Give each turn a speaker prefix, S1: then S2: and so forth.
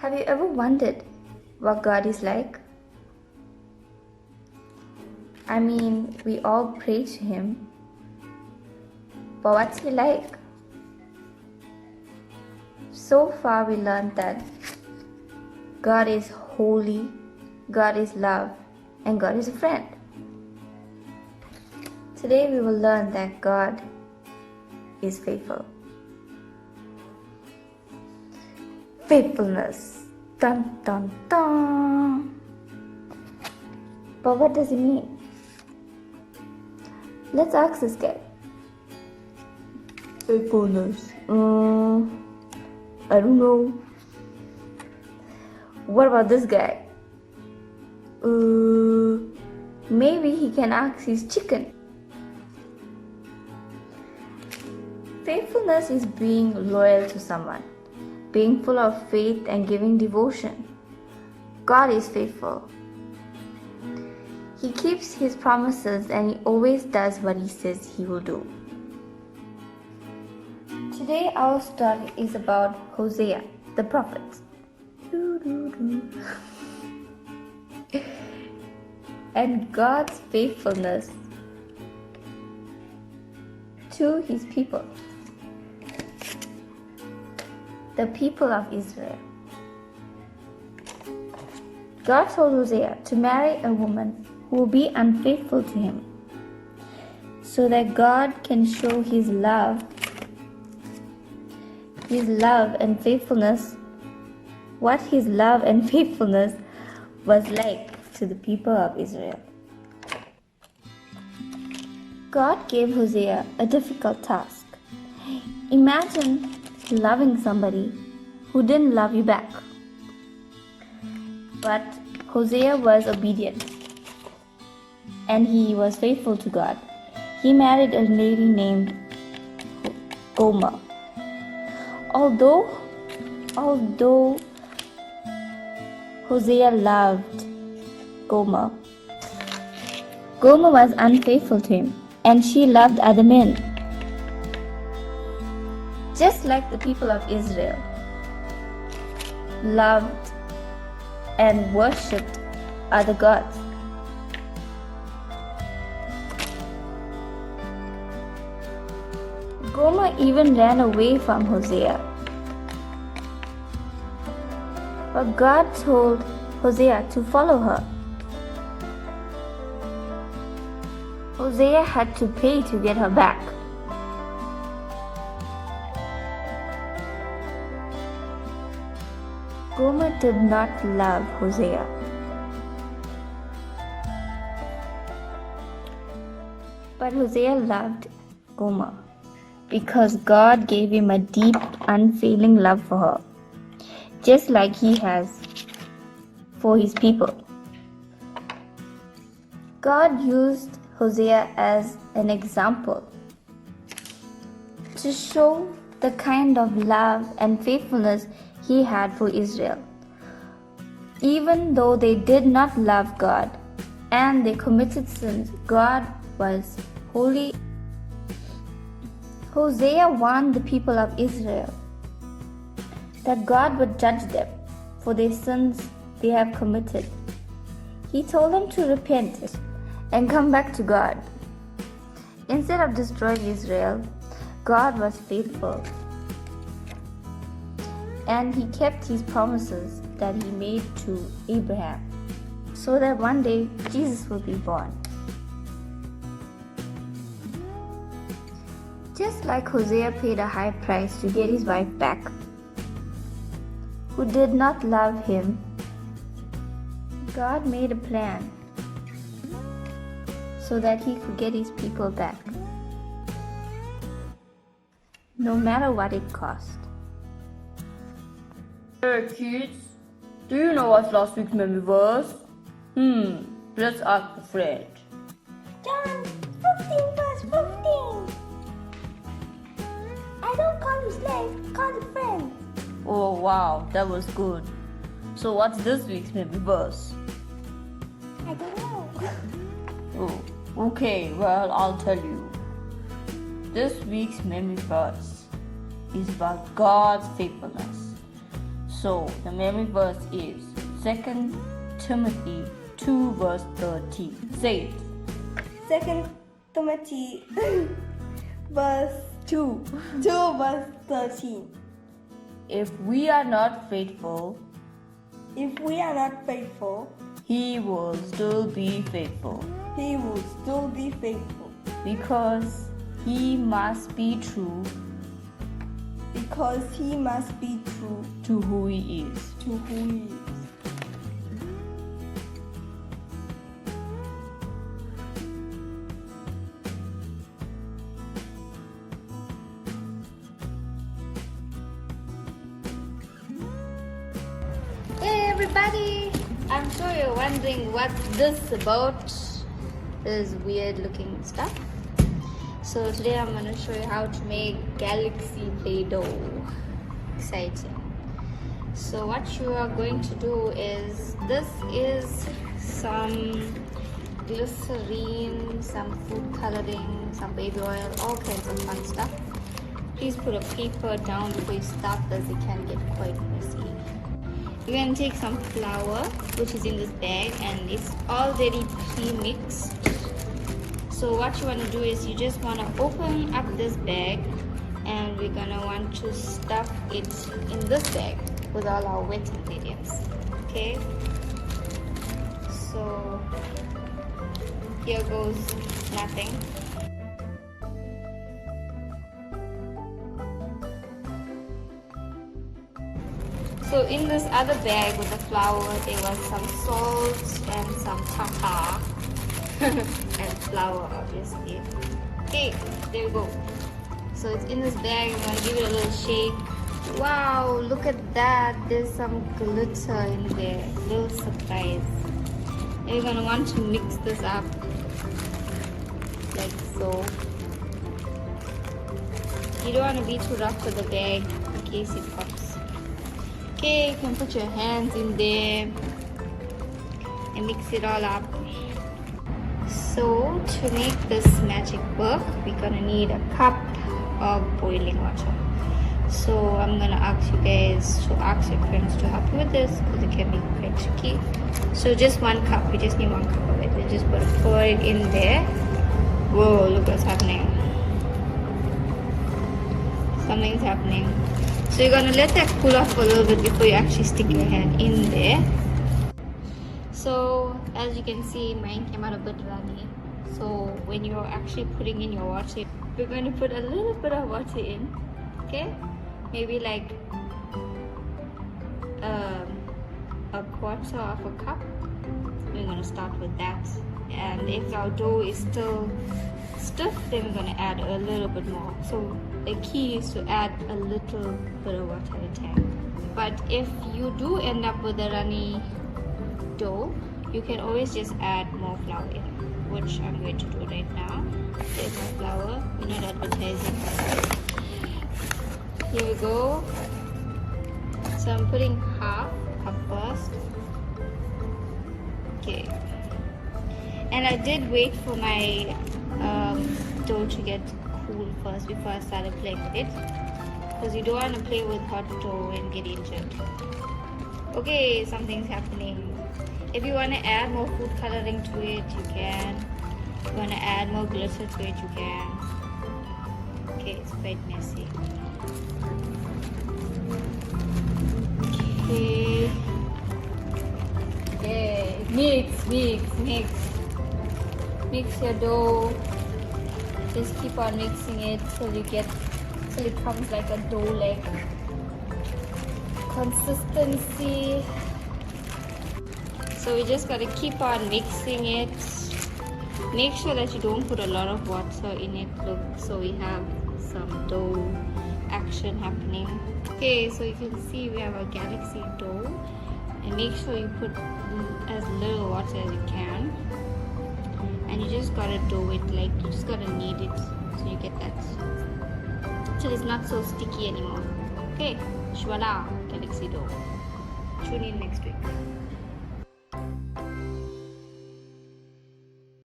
S1: Have you ever wondered what God is like? I mean, we all pray to Him, but what's He like? So far we learned that God is holy, God is love, and God is a friend. Today we will learn that God is faithful. Faithfulness. Dun dun dun. But what does it mean? Let's ask this guy. Faithfulness. I don't know. What about this guy? Maybe he can ask his chicken. Faithfulness is being loyal to someone, being full of faith and giving devotion. God is faithful. He keeps His promises and He always does what He says He will do. Today our story is about Hosea, the prophet. And God's faithfulness to His people, the people of Israel. God told Hosea to marry a woman who will be unfaithful to him, so that God can show His love and faithfulness, what His love and faithfulness was like to the people of Israel. God gave Hosea a difficult task. Imagine loving somebody who didn't love you back. But Hosea was obedient and he was faithful to God. He married a lady named Gomer. Although Hosea loved Gomer was unfaithful to him, and she loved other men. Just like the people of Israel loved and worshipped other gods. Gomer even ran away from Hosea. But God told Hosea to follow her. Hosea had to pay to get her back. Gomer did not love Hosea. But Hosea loved Gomer because God gave him a deep, unfailing love for her, just like He has for His people. God used Hosea as an example to show the kind of love and faithfulness He had for Israel. Even though they did not love God and they committed sins, God was holy. Hosea warned the people of Israel that God would judge them for their sins they have committed. He told them to repent and come back to God. Instead of destroying Israel, God was faithful, and He kept His promises that He made to Abraham, so that one day Jesus will be born. Just like Hosea paid a high price to get his wife back, who did not love him, God made a plan so that He could get His people back, no matter what it cost.
S2: Hey kids, do you know what last week's memory was? Let's ask a friend.
S3: John 15 verse 15. I don't call you slave, call you friend.
S2: Oh wow, that was good. So what's this week's memory verse?
S3: I don't know.
S2: Oh, okay, well I'll tell you. This week's memory verse is about God's faithfulness. So the memory verse is 2 Timothy 2 verse 13. Say it.
S3: 2 Timothy verse 2 verse 13.
S2: If we are not faithful,
S3: If we are not faithful,
S2: he will still be faithful,
S3: he will still be faithful,
S2: because he must be true
S3: because he must be true
S2: to who he is.
S3: to who he is.
S1: Hey everybody! I'm sure you're wondering what's this about, this weird looking stuff. So today I'm going to show you how to make galaxy Play-Doh. Exciting. So what you are going to do is, this is some glycerine, some food coloring, some baby oil, all kinds of fun stuff. Please put a paper down before you start this, it can get quite messy. You're going to take some flour, which is in this bag, and it's already pre-mixed. So what you want to do is you just want to open up this bag, and we're going to want to stuff it in this bag with all our wet ingredients. Okay? So here goes nothing. So in this other bag with the flour, there was some salt and some tartar and flour, obviously. Okay, there we go. So it's in this bag. I'm gonna give it a little shake. Wow, look at that! There's some glitter in there. Little surprise. And you're gonna want to mix this up like so. You don't want to be too rough with the bag in case it pops. Okay, you can put your hands in there and mix it all up. So to make this magic work, we're gonna need a cup of boiling water. So I'm gonna ask you guys to ask your friends to help you with this because it can be quite tricky. So just 1 cup, we just need 1 cup of it. We just gotta pour it in there. Whoa, look what's happening. Something's happening. So you're gonna let that cool off a little bit before you actually stick your hand in there. So as you can see, mine came out a bit runny. So when you're actually putting in your water, we're going to put a little bit of water in. Okay, maybe like a quarter of a cup. We're going to start with that, and if our dough is still stiff, then we're going to add a little bit more. So the key is to add a little bit of water at a time. But if you do end up with a runny dough, you can always just add more flour in, which I'm going to do right now. There's my flour. We're not advertising. Here we go. So I'm putting half up first. Okay. And I did wait for my dough to get cool first before I started playing with it, because you don't want to play with hot dough and get injured. Okay, something's happening. If you want to add more food coloring to it, you can. If you want to add more glitter to it, you can. Okay, it's quite messy. Okay. Okay, mix. Mix your dough. Just keep on mixing it till it comes like a dough-like consistency. So we just gotta keep on mixing it. Make sure that you don't put a lot of water in it. Look, so we have some dough action happening. Okay, so you can see we have a galaxy dough, and make sure you put as little water as you can. And you just gotta do it, like you just gotta knead it so you get that, so it's not so sticky anymore. Okay, voila, galaxy dough. Tune in next week.